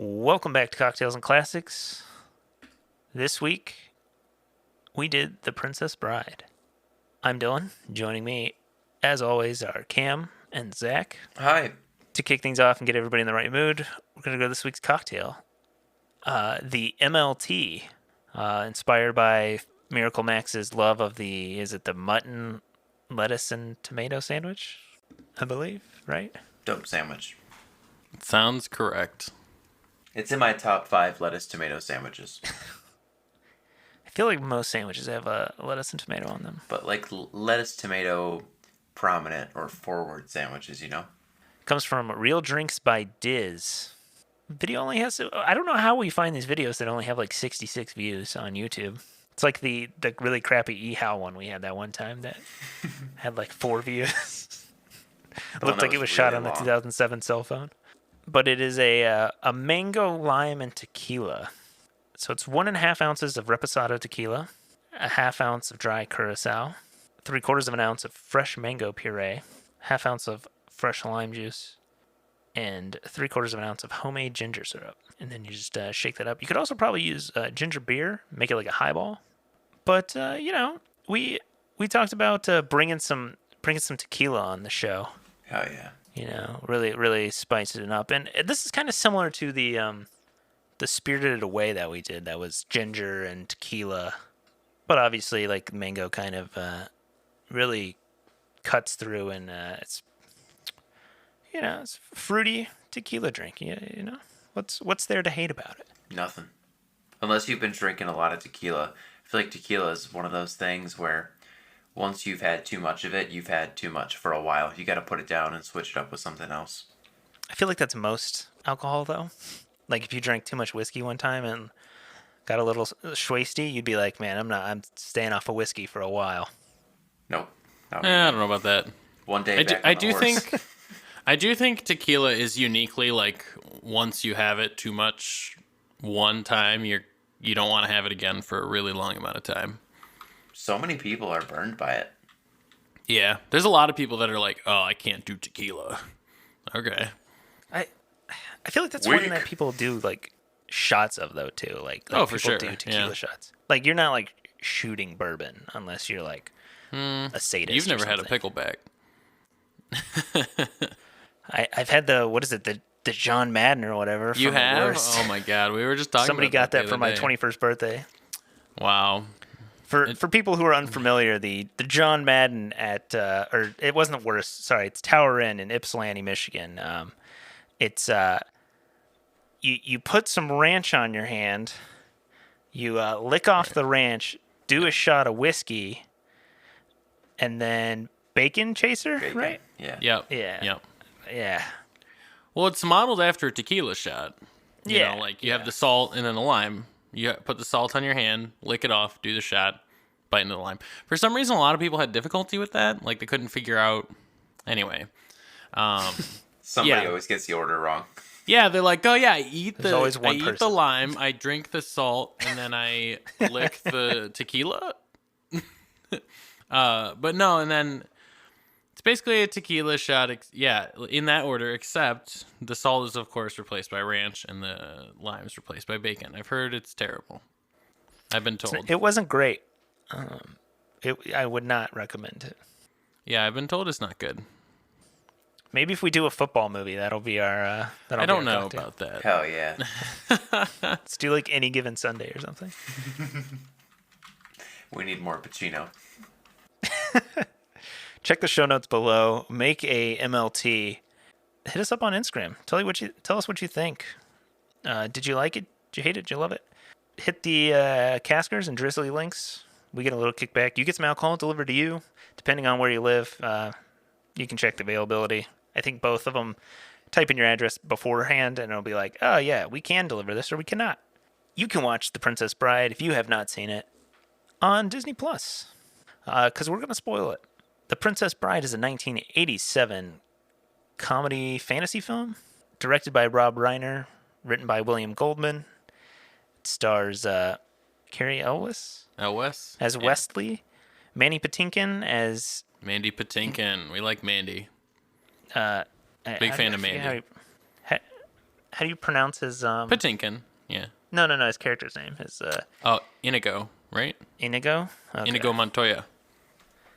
Welcome back to Cocktails and Classics. This week, we did The Princess Bride. I'm Dylan. Joining me, as always, are Cam and Zach. Hi. To kick things off and get everybody in the right mood, we're going to go to this week's cocktail. The MLT, inspired by Miracle Max's love of the mutton, lettuce, and tomato sandwich? I believe, right? Dope sandwich. Sounds correct. It's in my top 5 lettuce tomato sandwiches. I feel like most sandwiches have lettuce and tomato on them. But like lettuce tomato prominent or forward sandwiches, you know? Comes from Real Drinks by Diz. Video only has... I don't know how we find these videos that only have like 66 views on YouTube. It's like the really crappy eHow one we had that one time that had like 4 views. It looked like it was shot on the 2007 cell phone. But it is a mango, lime, and tequila. So it's 1.5 ounces of reposado tequila, a 1/2 ounce of dry curacao, 3/4 of an ounce of fresh mango puree, 1/2 ounce of fresh lime juice, and 3/4 of an ounce of homemade ginger syrup. And then you just shake that up. You could also probably use ginger beer, make it like a highball. But we talked about bringing some tequila on the show. Oh yeah. Really spicing it up. And this is kind of similar to the Spirited Away that we did. That was ginger and tequila. But obviously, like, mango kind of really cuts through, and it's fruity tequila drink. What's there to hate about it? Nothing. Unless you've been drinking a lot of tequila. I feel like tequila is one of those things where once you've had too much of it, you've had too much for a while. You got to put it down and switch it up with something else. I feel like that's most alcohol, though. Like, if you drank too much whiskey one time and got a little schwasty, you'd be like, man, I'm staying off of whiskey for a while. Nope. I don't know about that. One day back on the horse. I do think tequila is uniquely, like, once you have it too much one time, you don't want to have it again for a really long amount of time. So many people are burned by it. Yeah, there's a lot of people that are like, oh, I can't do tequila. Okay. I feel like that's one that people do, like, shots of, though, too. Like oh, for people sure. do tequila shots. Like, you're not, like, shooting bourbon unless you're, like, a sadist. You've never had a pickleback. I've had the John Madden or whatever. You have? Oh, my God. We were just talking Somebody about got that for my 21st birthday. Wow. For people who are unfamiliar, the John Madden or it wasn't worse. Sorry, it's Tower Inn in Ypsilanti, Michigan. It's you put some ranch on your hand, you lick off the ranch, do a shot of whiskey, and then bacon chaser, right? Yeah. Yep. Yeah. Yep. Yeah. Well, it's modeled after a tequila shot. You know, like you have the salt and then the lime. You put the salt on your hand, lick it off, do the shot, bite into the lime. For some reason, a lot of people had difficulty with that. Like, they couldn't figure out... Anyway. Somebody always gets the order wrong. Yeah, they're like, oh, yeah, I eat the lime, I drink the salt, and then I lick the tequila? But no, and then... It's basically a tequila shot, in that order, except the salt is, of course, replaced by ranch and the lime is replaced by bacon. I've heard it's terrible. I've been told. It wasn't great. I would not recommend it. Yeah, I've been told it's not good. Maybe if we do a football movie, that'll be our... I don't know about that. Hell yeah. Let's do like Any Given Sunday or something. We need more Pacino. Check the show notes below. Make a MLT. Hit us up on Instagram. Tell us what you think. Did you like it? Did you hate it? Did you love it? Hit the Caskers and Drizzly links. We get a little kickback. You get some alcohol delivered to you, depending on where you live. You can check the availability. I think both of them. Type in your address beforehand, and it'll be like, oh yeah, we can deliver this or we cannot. You can watch The Princess Bride if you have not seen it on Disney Plus, because we're gonna spoil it. The Princess Bride is a 1987 comedy fantasy film directed by Rob Reiner, written by William Goldman. It stars Carrie Elwes as Westley, Mandy Patinkin as Mandy Patinkin. We like Mandy. Big fan of Mandy. how do you pronounce his Patinkin. Yeah. No, his character's name is Oh, Inigo, right? Inigo. Okay. Inigo Montoya.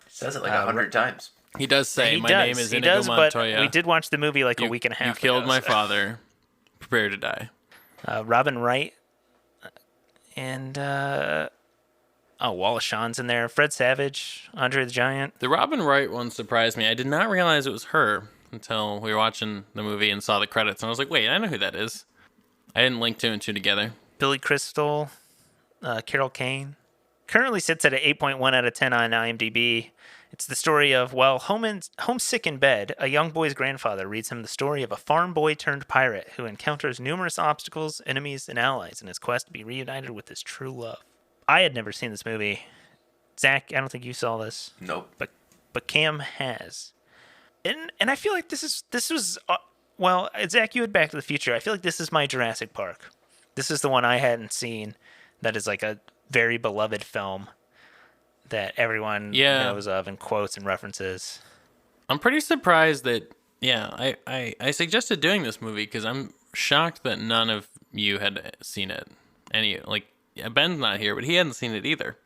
Says it like 100 times. He does say, "My name is He Inigo does, Montoya." but we did watch the movie like a week and a half You killed ago, my so- father. Prepare to die. Robin Wright and Wallace Shawn's in there. Fred Savage, Andre the Giant. The Robin Wright one surprised me. I did not realize it was her until we were watching the movie and saw the credits, and I was like, "Wait, I know who that is." I didn't link two and two together. Billy Crystal, Carol Kane. Currently sits at an 8.1 out of 10 on IMDb. It's the story of, homesick in bed, a young boy's grandfather reads him the story of a farm boy turned pirate who encounters numerous obstacles, enemies, and allies in his quest to be reunited with his true love. I had never seen this movie. Zach, I don't think you saw this. Nope. But Cam has. And I feel like this was Zach, you had Back to the Future. I feel like this is my Jurassic Park. This is the one I hadn't seen that is like a very beloved film that everyone knows of and quotes and references. I'm pretty surprised that, I suggested doing this movie because I'm shocked that none of you had seen it. Ben's not here, but he hadn't seen it either.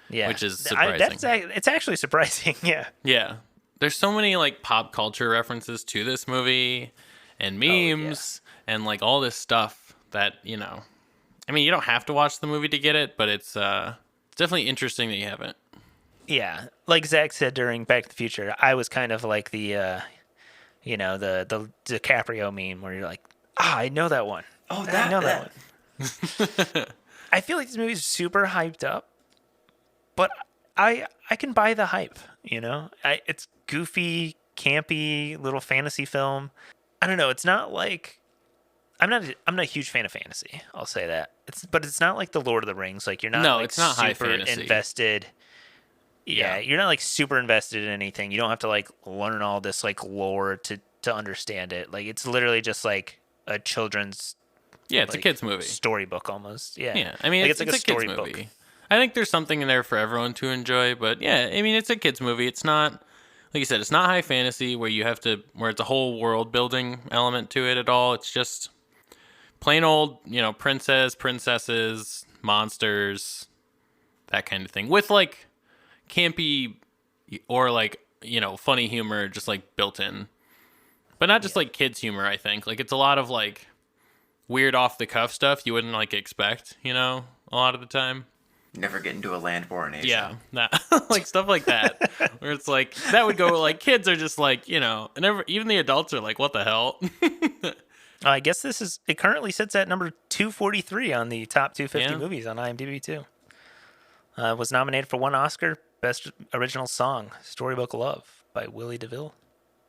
Yeah. Which is surprising. It's actually surprising, yeah. Yeah. There's so many, pop culture references to this movie and memes and, all this stuff that, you don't have to watch the movie to get it, but it's definitely interesting that you haven't. Yeah, like Zach said during Back to the Future, I was kind of like the DiCaprio meme where you're like, I know that one. Oh, I know that one. I feel like this movie is super hyped up, but I can buy the hype. It's goofy, campy little fantasy film. I don't know. It's not like I'm not a huge fan of fantasy. I'll say that. But it's not like the Lord of the Rings. Like you're not it's not super high fantasy. Invested. Yeah, you're not super invested in anything. You don't have to learn all this lore to understand it. It's literally just a children's it's a kids movie, storybook almost. Yeah. Yeah. I mean, it's a storybook kids movie. I think there's something in there for everyone to enjoy, but it's a kids movie. It's not, like you said, it's not high fantasy where it's a whole world building element to it at all. It's just plain old, princesses, monsters, that kind of thing with campy or funny humor just built in, but not just kids humor. I think it's a lot of weird off the cuff stuff you wouldn't expect, a lot of the time. Never get into a land war in Asia. Yeah, that stuff like that, where it's that would go kids are just and even the adults are what the hell. I guess it currently sits at number 243 on the top 250 movies on IMDb too. Was nominated for 1 Oscar, Best Original Song, Storybook Love by Willie DeVille.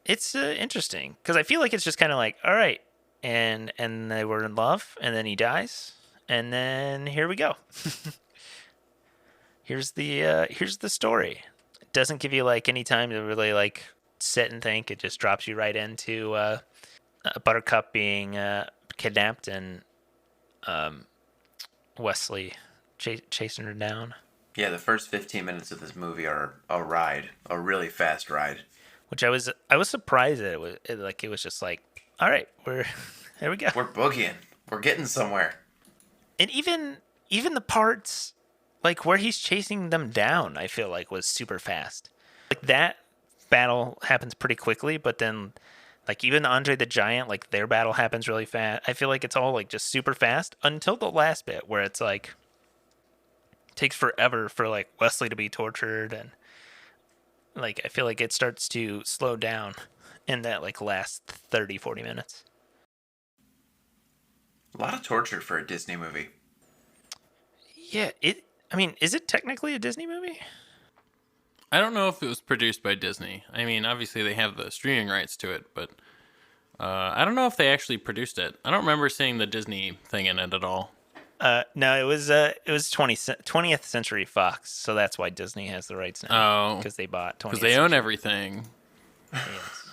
It's interesting because I feel like it's just kind of all right, and they were in love, and then he dies, and then here we go. Here's the story. It doesn't give you any time to really sit and think. It just drops you right into Buttercup being kidnapped and Wesley chasing her down. Yeah, the first 15 minutes of this movie are a ride, a really fast ride. Which I was surprised that it was just all right, here we go. We're boogieing. We're getting somewhere. And even the parts where he's chasing them down, I feel was super fast. That battle happens pretty quickly, but then even Andre the Giant, their battle happens really fast. I feel it's all just super fast until the last bit where it's takes forever for Wesley to be tortured, and I feel it starts to slow down in that last 30-40 minutes. A lot of torture for a Disney movie. Yeah, is it technically a Disney movie? I don't know if it was produced by Disney. Obviously they have the streaming rights to it, but I don't know if they actually produced it. I don't remember seeing the Disney thing in it at all. No, it was 20th Century Fox, so that's why Disney has the rights now. Oh, because they bought 20th because they own everything. Yes.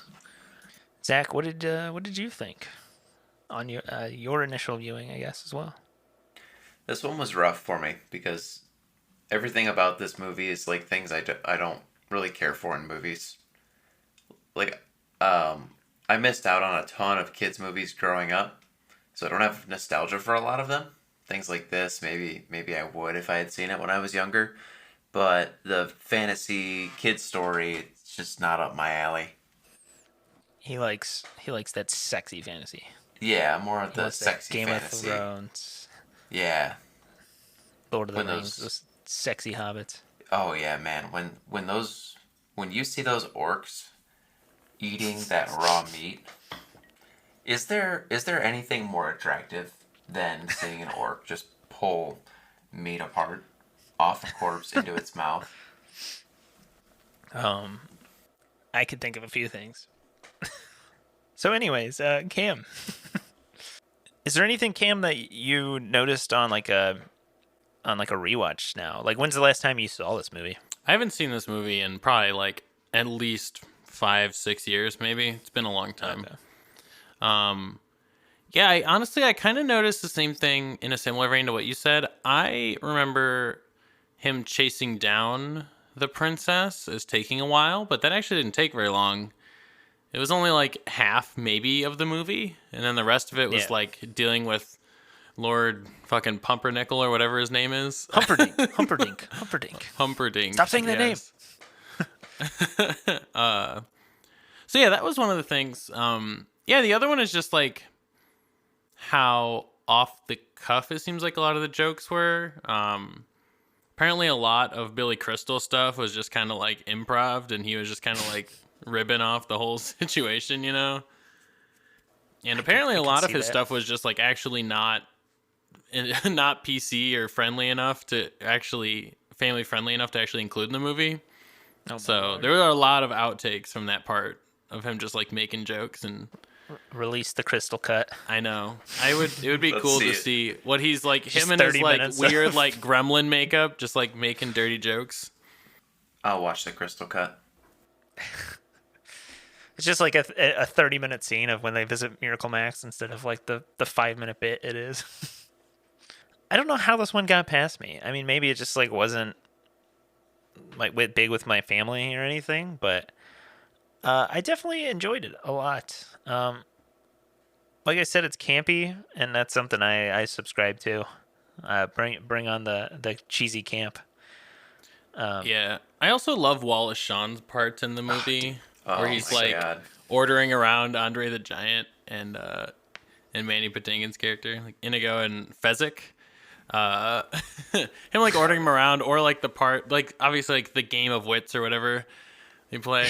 Zach, what did you think on your initial viewing? I guess as well. This one was rough for me because everything about this movie is things I don't really care for in movies. I missed out on a ton of kids movies growing up. So I don't have nostalgia for a lot of them. Things like this, maybe I would if I had seen it when I was younger. But the fantasy kid story, it's just not up my alley. He likes that sexy fantasy. Yeah, more of He the wants that sexy Game fantasy. of Thrones, Yeah. Lord of the When Rings, those those sexy hobbits. Oh yeah, man. When you see those orcs eating that raw meat, is there anything more attractive than seeing an orc just pull meat apart off a corpse into its mouth? I could think of a few things. So, anyways, Cam, is there anything, Cam, that you noticed on like a rewatch now? Like, when's the last time you saw this movie? I haven't seen this movie in probably like at least 5-6 years, maybe. It's been a long time. Okay. Yeah, I kind of noticed the same thing in a similar vein to what you said. I remember him chasing down the princess as taking a while, but that actually didn't take very long. It was only like half, maybe, of the movie, and then the rest of it was like dealing with Lord fucking Pumpernickel or whatever his name is. Humperdinck. Humperdinck. Stop saying that name. So yeah, that was one of the things. Yeah, the other one is just like how off the cuff it seems like a lot of the jokes were. Apparently a lot of Billy Crystal stuff was just kind of like improv, and he was just kind of like ribbing off the whole situation, you know? And apparently a lot of his stuff was just like actually not PC or friendly enough to actually family friendly enough to actually include in the movie. Oh, so there were a lot of outtakes from that part of him just like making jokes and release the crystal cut. I know. It would be cool to see what he's like, Just him and his 30 like minutes weird of- like gremlin makeup, just like making dirty jokes. I'll watch the Crystal Cut. It's just like a 30-minute scene of when they visit Miracle Max instead of like the 5-minute bit it is. I don't know how this one got past me. I mean, maybe it just like wasn't like big with my family or anything, but I definitely enjoyed it a lot. Like I said, it's campy, and that's something I subscribe to. Bring on the cheesy camp. Yeah. I also love Wallace Shawn's parts in the movie where he's my like God. ordering around Andre the Giant and Manny Patinkin's character, like Inigo and Fezzik. Him like ordering him around, or like the part, like obviously like the game of wits or whatever they play.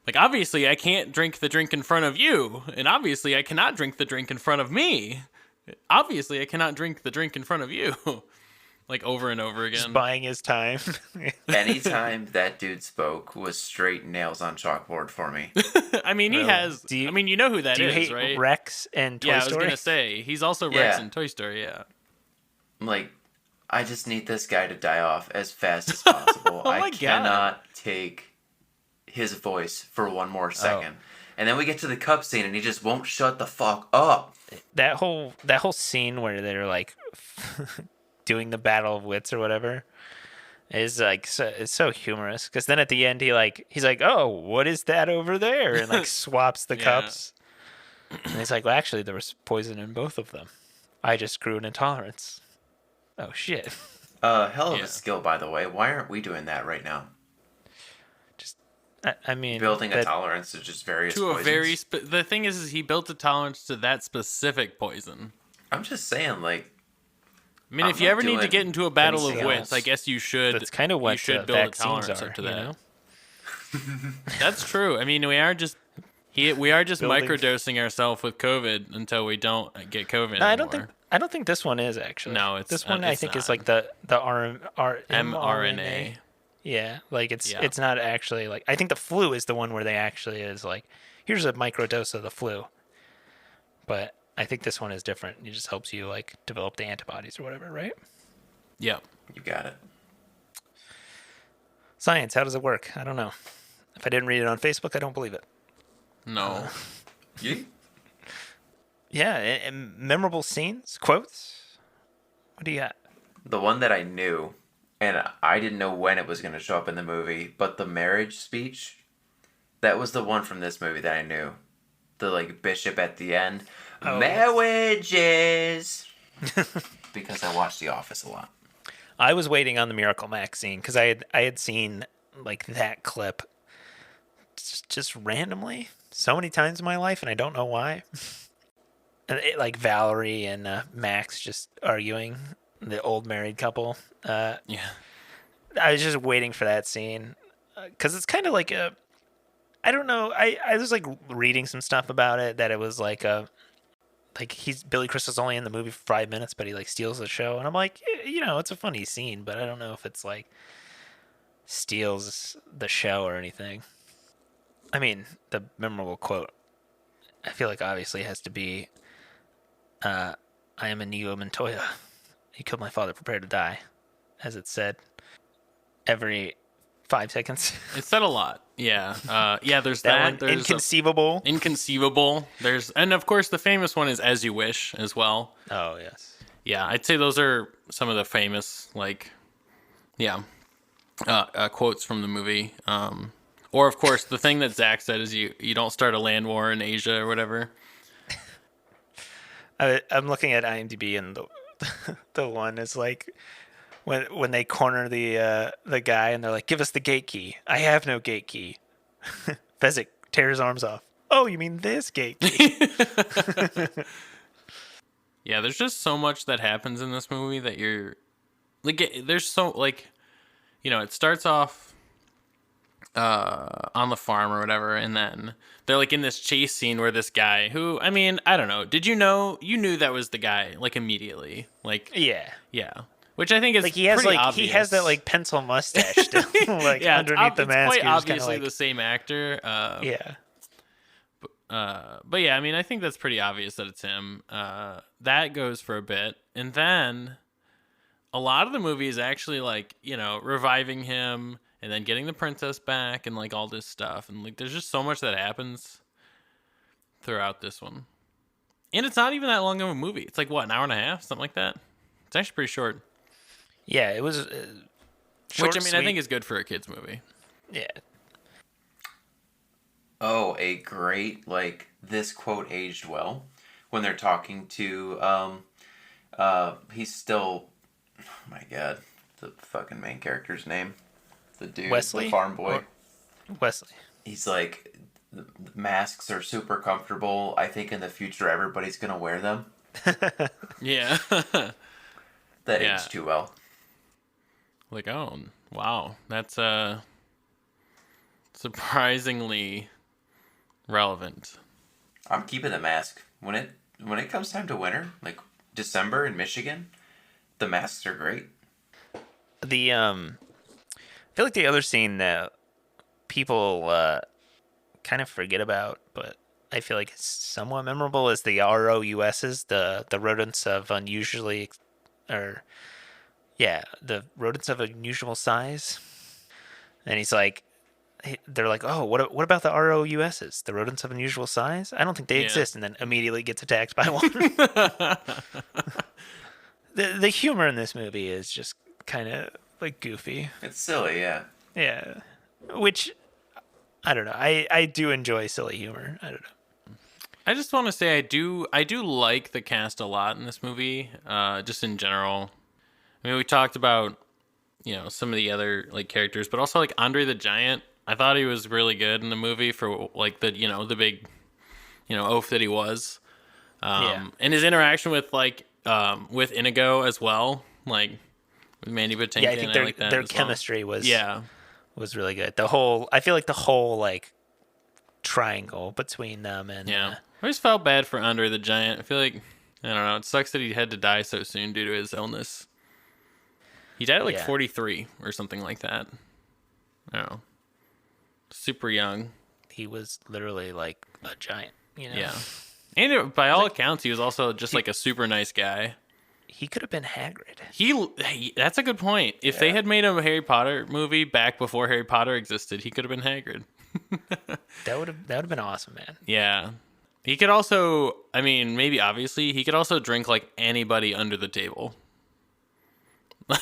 Like, obviously I can't drink the drink in front of you, and obviously I cannot drink the drink in front of me. Obviously I cannot drink the drink in front of you. Like over and over again. Just buying his time. Anytime that dude spoke was straight nails on chalkboard for me. I mean, he has. I mean, you know who that do you is, hate right? Rex and Toy yeah, Story? I was gonna say he's also Rex Yeah. in Toy Story. Yeah. I'm like, I just need this guy to die off as fast as possible. Oh my I cannot take his voice for one more second. And then we get to the cup scene and he just won't shut the fuck up. That whole scene where they're like doing the battle of wits or whatever is like it's so humorous, because then at the end he's like, oh, what is that over there, and like swaps the cups, and he's like, well, actually there was poison in both of them. I just grew an intolerance. Oh shit. Hell of Yeah. a skill, by the way. Why aren't we doing that right now? Just I mean, Building a tolerance to just various To poisons. a very the thing is he built a tolerance to that specific poison. I'm just saying, like, I mean, I'm if you not ever need to doing get into a battle of anything wits, else. I guess you should. that's kind of what you should build a vaccines tolerance are, up to you that. know? That's true. I mean, we are just Building- microdosing ourselves with COVID until we don't get COVID No, anymore. I don't think this one is actually. No, it's this one. I it's think is not. like the mRNA. Yeah, like it's Yeah. it's not actually like, I think the flu is the one where they actually is like, here's a microdose of the flu. But I think this one is different. It just helps you like develop the antibodies or whatever, right? Yeah. you got it. Science, how does it work? I don't know. If I didn't read it on Facebook, I don't believe it. No. You? Yeah, and memorable scenes, quotes. What do you got? The one that I knew, and I didn't know when it was going to show up in the movie, but the marriage speech, that was the one from this movie that I knew. The, like, bishop at the end. Marriages. Because I watch The Office a lot. I was waiting on the Miracle Max scene because I had seen like that clip just randomly so many times in my life, and I don't know why. And like Valerie and Max just arguing, the old married couple. Yeah. I was just waiting for that scene because it's kind of like a, I don't know. I was like reading some stuff about it that it was like a, like Billy Crystal's only in the movie for 5 minutes, but he like steals the show, and I'm like, it's a funny scene, but I don't know if it's like steals the show or anything. I mean, the memorable quote, I feel like obviously has to be, "I am Inigo Montoya. He killed my father, prepare to die," as it's said every 5 seconds. It's said a lot. Yeah. There's that that. one, inconceivable. Inconceivable. And of course the famous one is "As You Wish" as well. Oh yes. Yeah, I'd say those are some of the famous quotes from the movie. Or of course the thing that Zach said is you don't start a land war in Asia or whatever. I'm looking at IMDb, and the one is like when they corner the guy and they're like, "Give us the gate key." "I have no gate key." Fezzik tears his arms off. "Oh, you mean this gate key?" Yeah, there's just so much that happens in this movie that you're like, there's so like, it starts off on the farm or whatever, and then they're like in this chase scene where this guy who, I mean, I don't know, you knew that was the guy like immediately, like yeah, which I think is like he has pretty like obvious. he has that like pencil mustache still, like underneath the mask. It's quite obviously like, the same actor. Yeah. But yeah, I mean, I think that's pretty obvious that it's him. That goes for a bit, and then a lot of the movie is actually like, reviving him and then getting the princess back and like all this stuff, and like there's just so much that happens throughout this one. And it's not even that long of a movie. It's like what, an hour and a half, something like that. It's actually pretty short. Yeah, it was. Short, which I mean, sweet. I think is good for a kids movie. Yeah. Oh, a great, like, this quote aged well when they're talking to, he's still, oh my god, the fucking main character's name. The dude, Wesley? the farm boy. Wesley. He's like, the masks are super comfortable. I think in the future everybody's gonna wear them. Yeah. That aged too well. Like, oh, wow. That's surprisingly relevant. I'm keeping the mask. When it comes time to winter, like December in Michigan, the masks are great. I feel like the other scene that people kind of forget about, but I feel like it's somewhat memorable, is the ROUSs, the rodents of unusually, the rodents of unusual size. And he's like, they're like, "Oh, what about the ROUSs, the rodents of unusual size? I don't think they exist." And then immediately gets attacked by one. The humor in this movie is just kind of like goofy. It's silly, yeah. Yeah, which I don't know. I do enjoy silly humor. I don't know. I just want to say I do like the cast a lot in this movie. Just in general. I mean, we talked about some of the other like characters, but also like Andre the Giant. I thought he was really good in the movie for like the the big oaf that he was. And his interaction with like with Inigo as well, like with Mandy Patinkin. Yeah, I think like that their as chemistry well. was really good. I feel like the whole like triangle between them and I always felt bad for Andre the Giant. I feel like, I don't know, it sucks that he had to die so soon due to his illness. He died at like 43 or something like that. I don't know. Super young. He was literally like a giant, Yeah. And by all accounts, he was also just like a super nice guy. He could have been Hagrid. That's a good point. If they had made a Harry Potter movie back before Harry Potter existed, he could have been Hagrid. That would have been awesome, man. Yeah. He could also, I mean, maybe obviously, he could also drink like anybody under the table.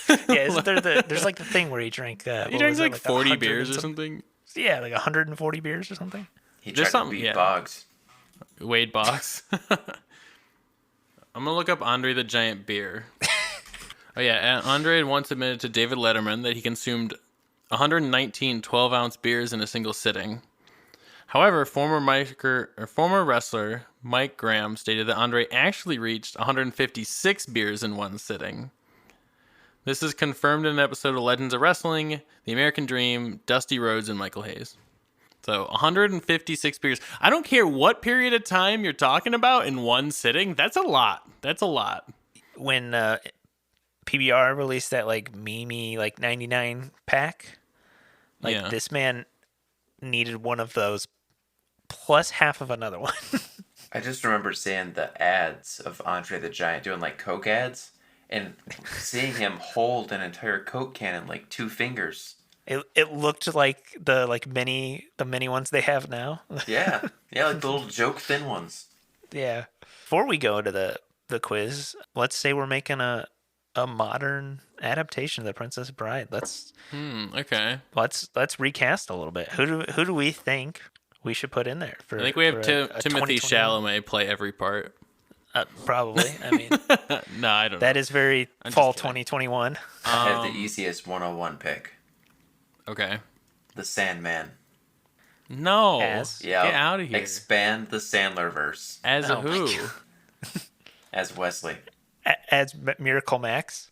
Yeah, isn't there's like the thing where he drank he drinks like 40 beers or something. Yeah, like 140 beers or something. He tried to beat Boggs. Wade Boggs. I'm gonna look up Andre the Giant beer. Oh yeah, Andre had once admitted to David Letterman that he consumed 119 12-ounce beers in a single sitting. However, former wrestler Mike Graham stated that Andre actually reached 156 beers in one sitting. This is confirmed in an episode of Legends of Wrestling, The American Dream, Dusty Rhodes, and Michael Hayes. So 156 beers. I don't care what period of time you're talking about in one sitting. That's a lot. That's a lot. When PBR released that like Mimi like 99 pack, like this man needed one of those plus half of another one. I just remember seeing the ads of Andre the Giant doing like Coke ads and seeing him hold an entire Coke can in like 2 fingers. It looked like the mini ones they have now. Yeah, like the little joke thin ones. Yeah. Before we go to the quiz, let's say we're making a modern adaptation of The Princess Bride. Let's recast a little bit. Who do we think we should put in there? I think we have Timothy Chalamet play every part. Probably. I mean, no, I don't know. That is very fall 2021. I have the easiest 101 pick. Okay. The Sandman. No. Get out of here. Expand the Sandler verse. As who? As Wesley. As Miracle Max.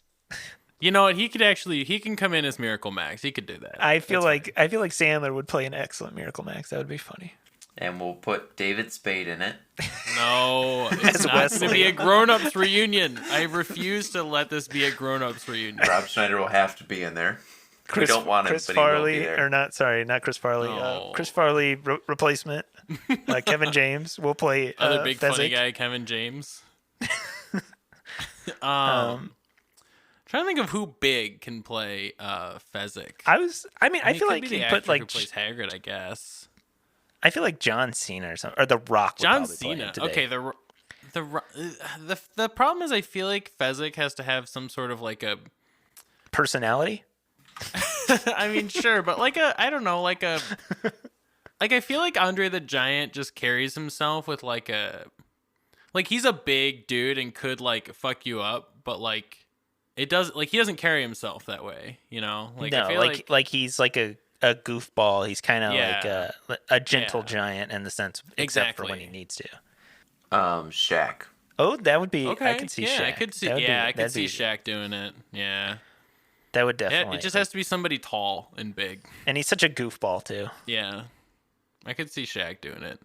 You know what? He can come in as Miracle Max. He could do that. I feel like Sandler would play an excellent Miracle Max. That would be funny. And we'll put David Spade in it. No, it's not going to be a grown-ups reunion. I refuse to let this be a grown-ups reunion. Rob Schneider will have to be in there. We don't want him, Chris but Farley, he will be there. not Chris Farley. No. Chris Farley replacement. Kevin James will play other big Fezzik. funny guy, Kevin James. Trying to think of who big can play Fezzik. I feel like the but like who plays Hagrid, I guess. I feel like John Cena or something, or The Rock. John Cena. Okay, the problem is I feel like Fezzik has to have some sort of like a personality. I mean, sure, but I feel like Andre the Giant just carries himself with like he's a big dude and could like fuck you up, but like he doesn't carry himself that way, you know? Like no, I feel like he's like a goofball. He's kind of like a gentle giant in the sense, except for when he needs to. Shaq. Oh, that would be okay. I could see Shaq. I could see Shaq doing it. Yeah. That would definitely. It just has to be somebody tall and big. And he's such a goofball too. Yeah. I could see Shaq doing it.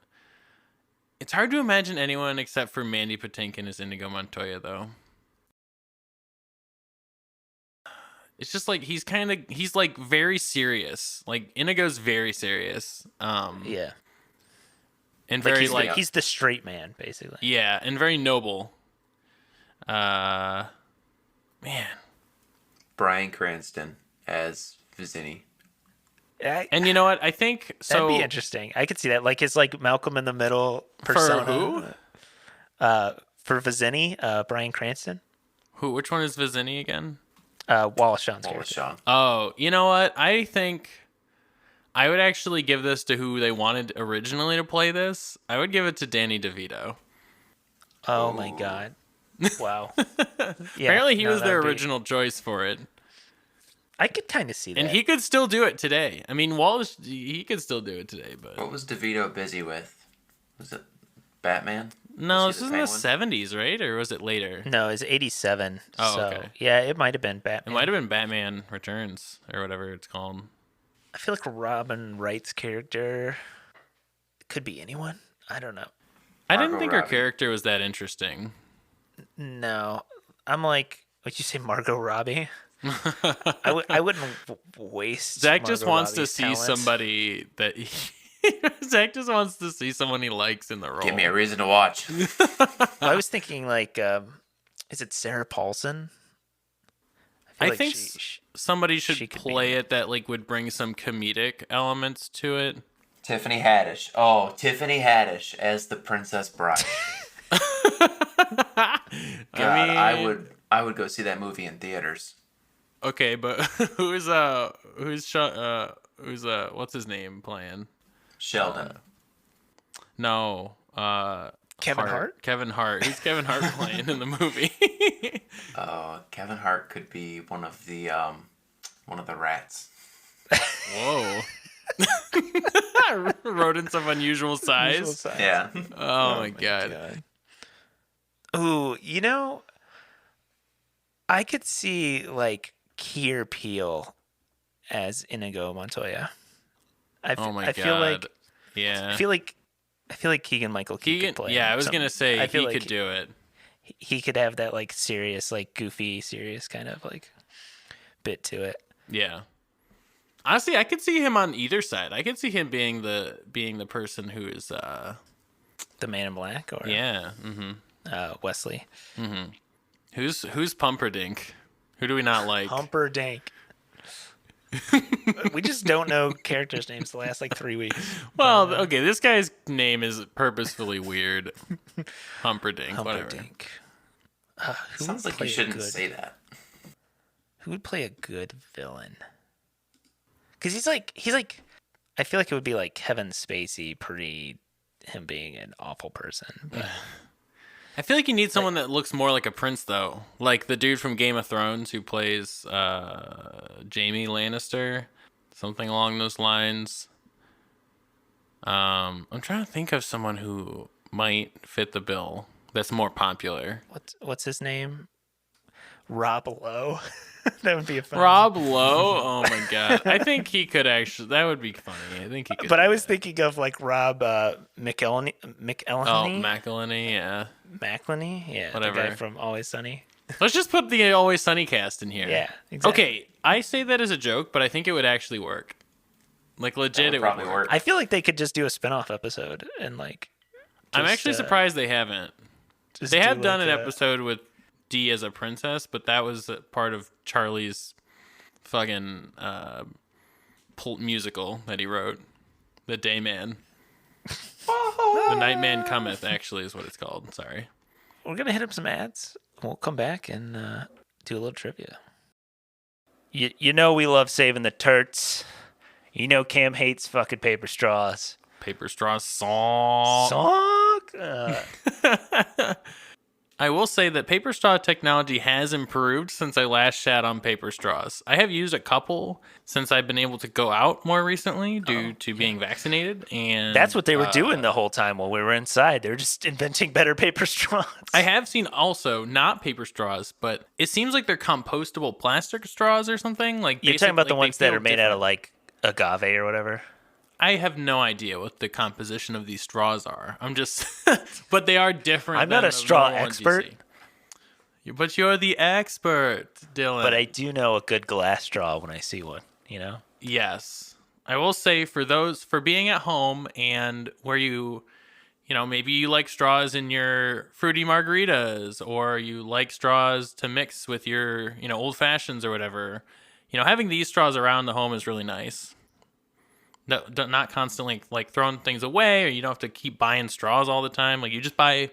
It's hard to imagine anyone except for Mandy Patinkin as Inigo Montoya, though. It's just like he's like very serious. Like Inigo's very serious. Yeah. And very he's the straight man, basically. Yeah, and very noble. Man. Bryan Cranston as Vizzini. And you know what? I think so. That'd be interesting. I could see that, like his like Malcolm in the Middle persona. For who? For Vizzini, Bryan Cranston. Who? Which one is Vizzini again? Wallace Shawn's Wallace character. Shawn. Oh, you know what? I think I would actually give this to who they wanted originally to play this. I would give it to Danny DeVito. Oh my god! Wow. Yeah, apparently, he was their original choice for it. I could kind of see that. And he could still do it today. I mean, Wallace, he could still do it today, but... What was DeVito busy with? Was it Batman? No, this is in the 70s, right? Or was it later? No, it's 87. Oh, so, okay. Yeah, it might have been Batman. It might have been Batman Returns, or whatever it's called. I feel like Robin Wright's character could be anyone. I don't know. I didn't think her character was that interesting. No. I'm like, would you say Margot Robbie? I wouldn't waste. Zach Margot just wants Robbie's to see talents. somebody that Zach just wants to see someone he likes in the role. Give me a reason to watch. I was thinking like, is it Sarah Paulson? I like think somebody should play it that like would bring some comedic elements to it. Tiffany Haddish. Oh, Tiffany Haddish as the Princess Bride. God, I would go see that movie in theaters. Okay, but who's what's his name playing? Sheldon. No. Kevin Hart? Kevin Hart. Who's Kevin Hart playing in the movie? Kevin Hart could be one of the rats. Whoa. Rodents of unusual size. Yeah. Oh my god. Ooh, I could see like Keir Peele as Inigo Montoya. I feel like yeah. I feel like Keegan-Michael Key could play. Yeah, I was gonna say he like could do it. He could have that like serious, like goofy, serious kind of like bit to it. Yeah. Honestly, I could see him on either side. I could see him being the person who is the Man in Black, or Wesley. Mm-hmm. Who's Pumperdink? Who do we not like? Pumperdink. We just don't know characters' names the last like 3 weeks. Well, okay, this guy's name is purposefully weird. Humperdinck, whatever. Sounds like you shouldn't say that. Who would play a good villain? Because he's like, I feel like it would be like Kevin Spacey pre him being an awful person. But I feel like you need someone that looks more like a prince, though. Like the dude from Game of Thrones who plays Jaime Lannister. Something along those lines. I'm trying to think of someone who might fit the bill that's more popular. What's his name? Rob Lowe. That would be a fun. Rob Lowe? Oh my god. I think he could actually. That would be funny. I think he could. But I was thinking of like Rob McElhenney. Oh, McElhenney, yeah. McElhenney? Yeah. Whatever. The guy from Always Sunny. Let's just put the Always Sunny cast in here. Yeah, exactly. Okay, I say that as a joke, but I think it would actually work. Like legit, it would probably work. I feel like they could just do a spin-off episode and like. I'm actually surprised they haven't. They have done an episode with Dee as a princess, but that was part of Charlie's fucking musical that he wrote, The Dayman. The Nightman Cometh, actually, is what it's called. Sorry. We're gonna hit up some ads. We'll come back and do a little trivia. You know we love saving the turts. You know Cam hates fucking paper straws. Paper straws suck. I will say that paper straw technology has improved since I last shat on paper straws. I have used a couple since I've been able to go out more recently due to being vaccinated, and that's what they were doing the whole time while we were inside. They were just inventing better paper straws. I have seen also not paper straws, but it seems like they're compostable plastic straws or something. Like you're talking about the ones that are made out of like agave or whatever. I have no idea what the composition of these straws are. I'm just, but they are different. I'm not a straw expert. But you're the expert, Dylan. But I do know a good glass straw when I see one, you know? Yes. I will say for being at home and where you know, maybe you like straws in your fruity margaritas or you like straws to mix with your, you know, old fashions or whatever. You know, having these straws around the home is really nice. Not constantly like throwing things away, or you don't have to keep buying straws all the time. Like you just buy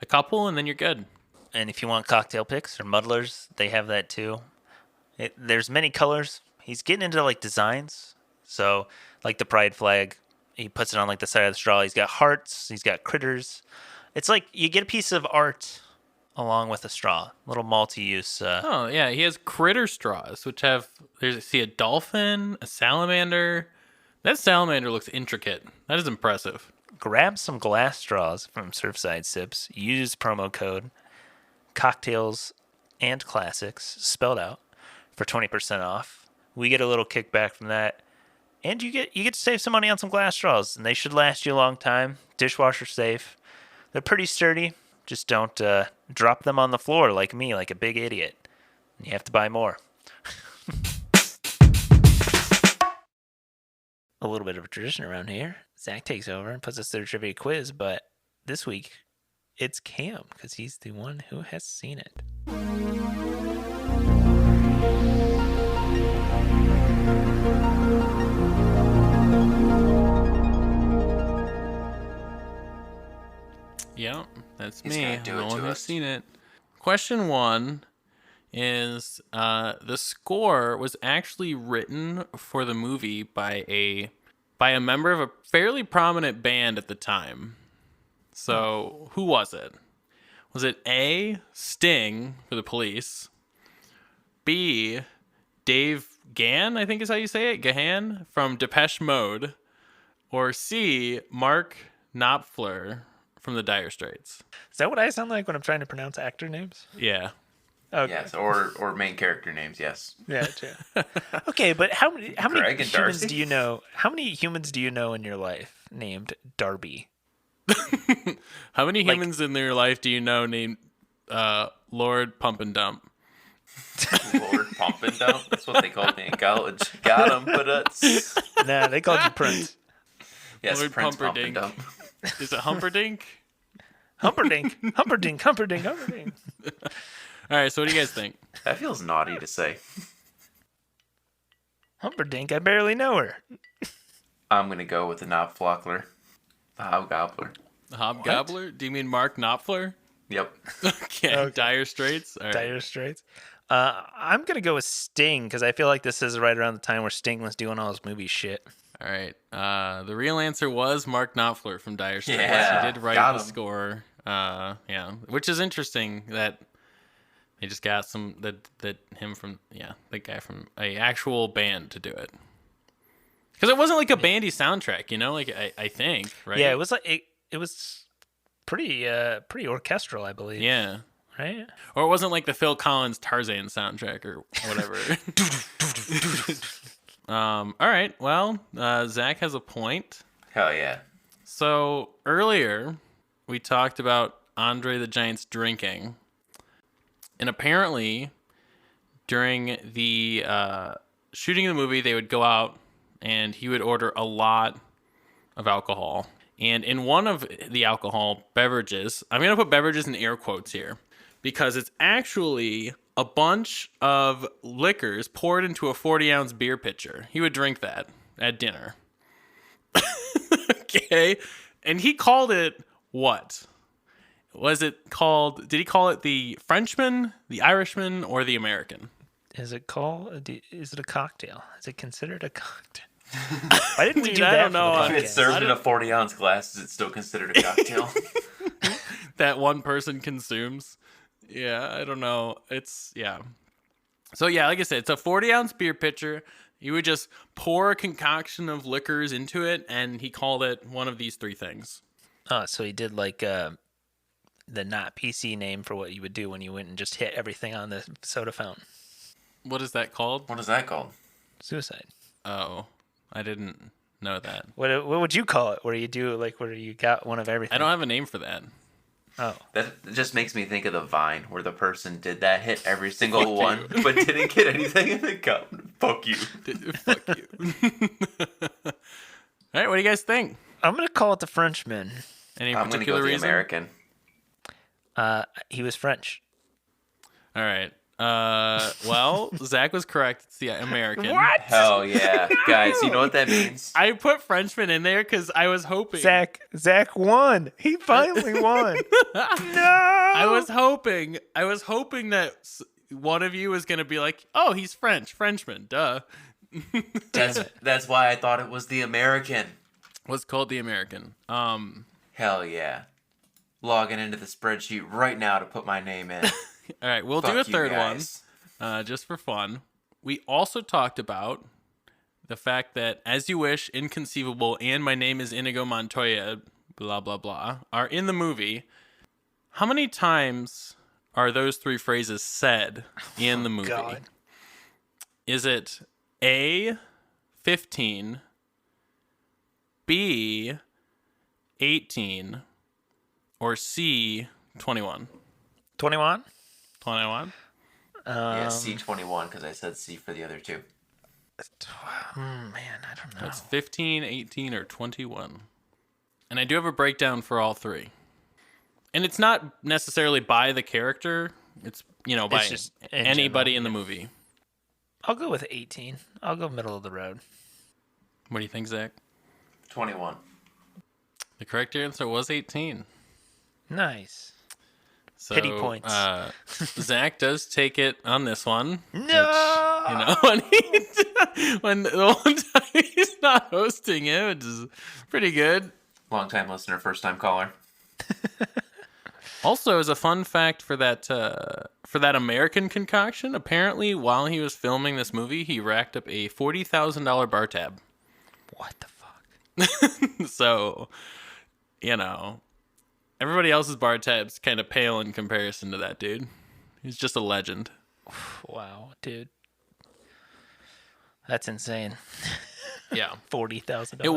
a couple and then you're good. And if you want cocktail picks or muddlers, they have that too. There's many colors. He's getting into like designs. So like the pride flag, he puts it on like the side of the straw. He's got hearts. He's got critters. It's like you get a piece of art along with a straw. Little multi-use. Oh yeah, he has critter straws, which have see a dolphin, a salamander. That salamander looks intricate. That is impressive. Grab some glass straws from Surfside Sips. Use promo code cocktails and classics spelled out for 20% off. We get a little kickback from that, and you get to save some money on some glass straws, and they should last you a long time. Dishwasher safe. They're pretty sturdy. Just don't drop them on the floor like me, like a big idiot. You have to buy more. A little bit of a tradition around here. Zach takes over and puts us through a trivia quiz, but this week it's Cam because he's the one who has seen it. Yeah, that's me. I'm the one who's seen it. Question 1 is the score was actually written for the movie by a member of a fairly prominent band at the time. So who was it? Was it A, Sting for the Police, B, Dave Gahan, I think is how you say it, Gahan from Depeche Mode, or C, Mark Knopfler from the Dire Straits? Is that what I sound like when I'm trying to pronounce actor names? Yeah. Okay. Yes, or main character names. Yes. Yeah, true. Okay, but how many Greg and humans Darcy? do you know? How many humans do you know in your life named Darby? How many humans in their life do you know named Lord Pump and Dump? Lord Pump and Dump. That's what they called me in college. Got 'em, but it's... Nah, they called you Prince. Yes, Lord Prince Pump Pumperdink. and Dump. Is it Humperdinck? Humperdinck, Humperdinck, Humperdinck, Humperdinck. All right, so what do you guys think? That feels naughty to say. Humperdinck, I barely know her. I'm going to go with the Knopflockler. The Hobgobbler. The Hobgobbler? Do you mean Mark Knopfler? Yep. Okay. Dire Straits? All right. Dire Straits. I'm gonna go with Sting because I feel like this is right around the time where Sting was doing all his movie shit. All right. The real answer was Mark Knopfler from Dire Straits. Yeah, He did write got the him. score. Yeah, which is interesting that they just got the guy from a actual band to do it. Because it wasn't like a bandy soundtrack, you know. Like I think, right? Yeah, it was like it was pretty orchestral, I believe. Yeah. Right. Or it wasn't like the Phil Collins Tarzan soundtrack or whatever. All right. Well, Zach has a point. Hell yeah. So earlier, we talked about Andre the Giant's drinking. And apparently, during the shooting of the movie, they would go out and he would order a lot of alcohol. And in one of the alcohol beverages, I'm going to put beverages in air quotes here, because it's actually a bunch of liquors poured into a 40-ounce beer pitcher. He would drink that at dinner. Okay. And he called it what? Was it called, did he call it the Frenchman, the Irishman, or the American? Is it a cocktail? Is it considered a cocktail? Why didn't we do I that? don't know. For the If it's podcast? served in a 40-ounce glass, is it still considered a cocktail? That one person consumes. Yeah, I don't know. So yeah, like I said, it's a 40-ounce beer pitcher. You would just pour a concoction of liquors into it, and he called it one of these three things. Oh, so he did like the not PC name for what you would do when you went and just hit everything on the soda fountain. What is that called? What is that called? Suicide. Oh, I didn't know that. What would you call it? Where you do like where you got one of everything? I don't have a name for that. Oh, That just makes me think of the Vine where the person did that, hit every single one, but didn't get anything in the cup. Fuck you. Fuck you. All right, what do you guys think? I'm gonna call it the Frenchman. Any I'm going to go particular with the reason? American. He was French. All right. Well, Zach was correct. It's the American. What? Hell yeah. Guys, you know what that means? I put Frenchman in there because I was hoping. Zach won. He finally won. No. I was hoping that one of you was gonna be like, "Oh, he's Frenchman, duh." That's why I thought it was the American. What's called the American? Hell yeah. Logging into the spreadsheet right now to put my name in. All right, we'll do a Fuck you third guys. one, just for fun. We also talked about the fact that "As You Wish," "Inconceivable," and "My Name Is Inigo Montoya," blah blah blah, are in the movie. How many times are those three phrases said in the movie? God. Is it A, 15, B, 18, or C, 21? 21. 21? Yeah, C21 because I said C for the other two. Man, I don't know. It's 15, 18, or 21. And I do have a breakdown for all three. And it's not necessarily by the character. It's, by just in anybody general, in the movie. I'll go with 18. I'll go middle of the road. What do you think, Zach? 21. The correct answer was 18. Nice. So, Pity points. Zach does take it on this one. No. Which, when the one time he's not hosting it, which is pretty good. Long time listener, first time caller. Also, as a fun fact for that American concoction, apparently while he was filming this movie, he racked up a $40,000 bar tab. What the fuck? So, everybody else's bar tab's kind of pale in comparison to that dude. He's just a legend. Wow, dude. That's insane. Yeah. $40,000. It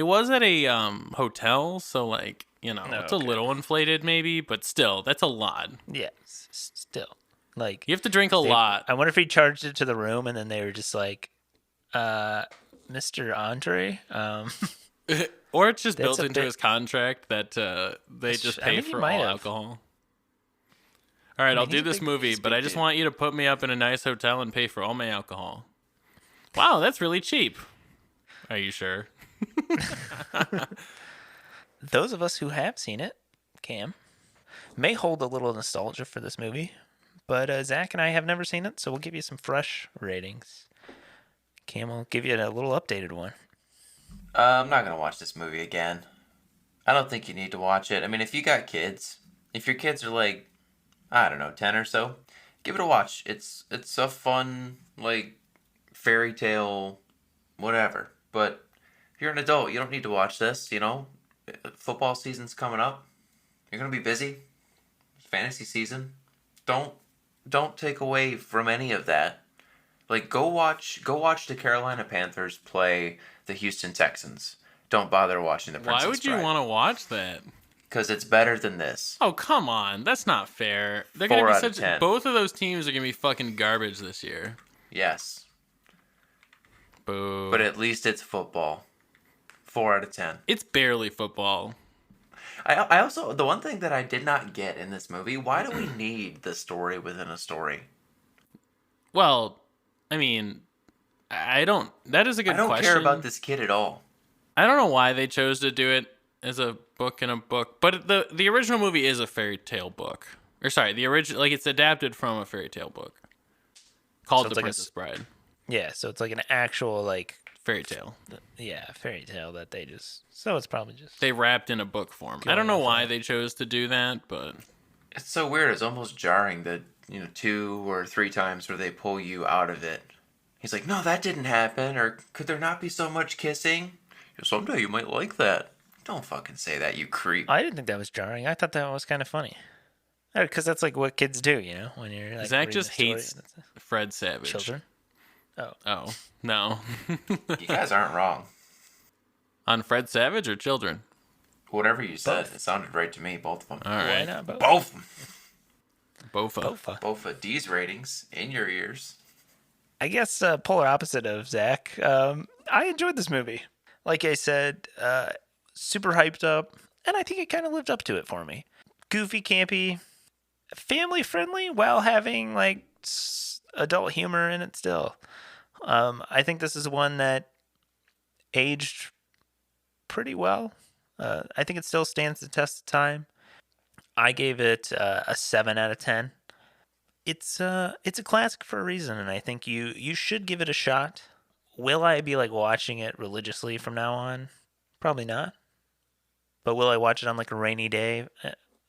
was at a hotel, so like, it's a little inflated maybe, but still, that's a lot. Yeah, still. Like, you have to drink a lot. I wonder if he charged it to the room and then they were just like, Mr. Andre, or it's just built into his contract that they just pay for all alcohol. All right, I'll do this movie, but I just want you to put me up in a nice hotel and pay for all my alcohol. Wow, that's really cheap. Are you sure? Those of us who have seen it, Cam, may hold a little nostalgia for this movie, but Zach and I have never seen it, so we'll give you some fresh ratings. Cam will give you a little updated one. I'm not going to watch this movie again. I don't think you need to watch it. I mean, if you got kids, if your kids are like, I don't know, 10 or so, give it a watch. It's a fun, like, fairy tale, whatever. But if you're an adult, you don't need to watch this, Football season's coming up. You're going to be busy. Fantasy season. Don't take away from any of that. Like, go watch the Carolina Panthers play the Houston Texans. Don't bother watching the Princess Bride. Why would you want to watch that? Because it's better than this. Oh, come on. That's not fair. They're going to be both of those teams are going to be fucking garbage this year. Yes. Boo. But at least it's football. 4 out of 10. It's barely football. I also, the one thing that I did not get in this movie, why do we need the story within a story? Well, I mean, that is a good question. I don't care about this kid at all. I don't know why they chose to do it as a book in a book, but the original movie is a fairy tale book. Or sorry, the original, like, it's adapted from a fairy tale book called The Princess Bride. Yeah, so it's like an actual, like, fairy tale. Yeah, fairy tale that they just... So it's probably just... They wrapped in a book form. I don't know why they chose to do that, but... It's so weird. It's almost jarring that, 2 or 3 times where they pull you out of it. He's like, no, that didn't happen. Or could there not be so much kissing? Someday you might like that. Don't fucking say that, you creep. I didn't think that was jarring. I thought that was kind of funny. Because that's like what kids do, when you're like... Zach just hates Fred Savage. Children? Oh, no. You guys aren't wrong. On Fred Savage or children? Whatever you said, it sounded right to me, both of them. All right. Why not both? Bofa. Bofa. D's ratings in your ears. I guess polar opposite of Zach. I enjoyed this movie. Like I said, super hyped up, and I think it kind of lived up to it for me. Goofy, campy, family friendly, while having like adult humor in it still. I think this is one that aged pretty well. I think it still stands the test of time. I gave it a 7 out of 10. It's a classic for a reason, and I think you should give it a shot. Will I be like watching it religiously from now on? Probably not. But will I watch it on like a rainy day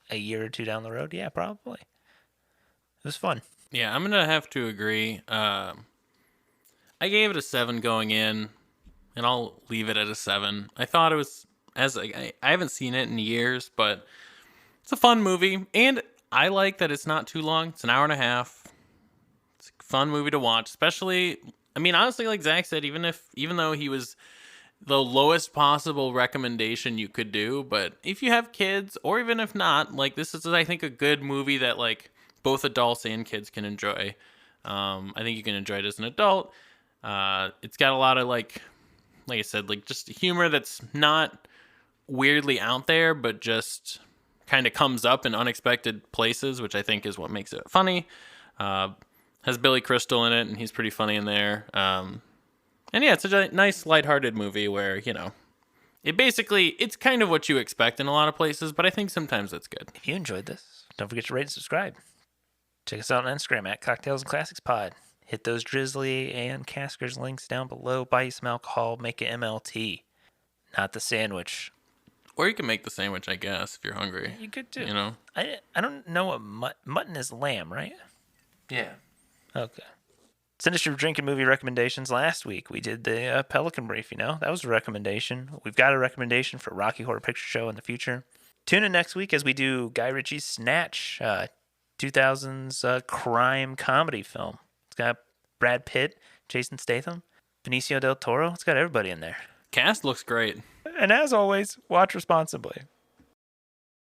a year or 2 down the road? Yeah, probably. It was fun. Yeah, I'm gonna have to agree. I gave it a 7 going in, and I'll leave it at a 7. I thought it was I haven't seen it in years, but it's a fun movie, and I like that it's not too long. It's an hour and a half. It's a fun movie to watch, especially. I mean, honestly, like Zach said, even though he was the lowest possible recommendation you could do, but if you have kids, or even if not, like this is, I think, a good movie that like both adults and kids can enjoy. I think you can enjoy it as an adult. It's got a lot of like I said, like just humor that's not weirdly out there, but just kind of comes up in unexpected places, which I think is what makes it funny. Has Billy Crystal in it, and he's pretty funny in there. And yeah, it's a nice, lighthearted movie where, it's kind of what you expect in a lot of places, but I think sometimes it's good. If you enjoyed this, don't forget to rate and subscribe. Check us out on Instagram at Cocktails and Classics Pod. Hit those Drizzly and Caskers links down below. Buy you some alcohol, make it MLT. Not the sandwich. Or you can make the sandwich, I guess, if you're hungry. You could too. You know? I don't know what mutton is lamb, right? Yeah. Okay. Sinister drinking movie recommendations. Last week we did the Pelican Brief. That was a recommendation. We've got a recommendation for Rocky Horror Picture Show in the future. Tune in next week as we do Guy Ritchie's Snatch, 2000s crime comedy film. It's got Brad Pitt, Jason Statham, Benicio del Toro. It's got everybody in there. Cast looks great. And as always, watch responsibly.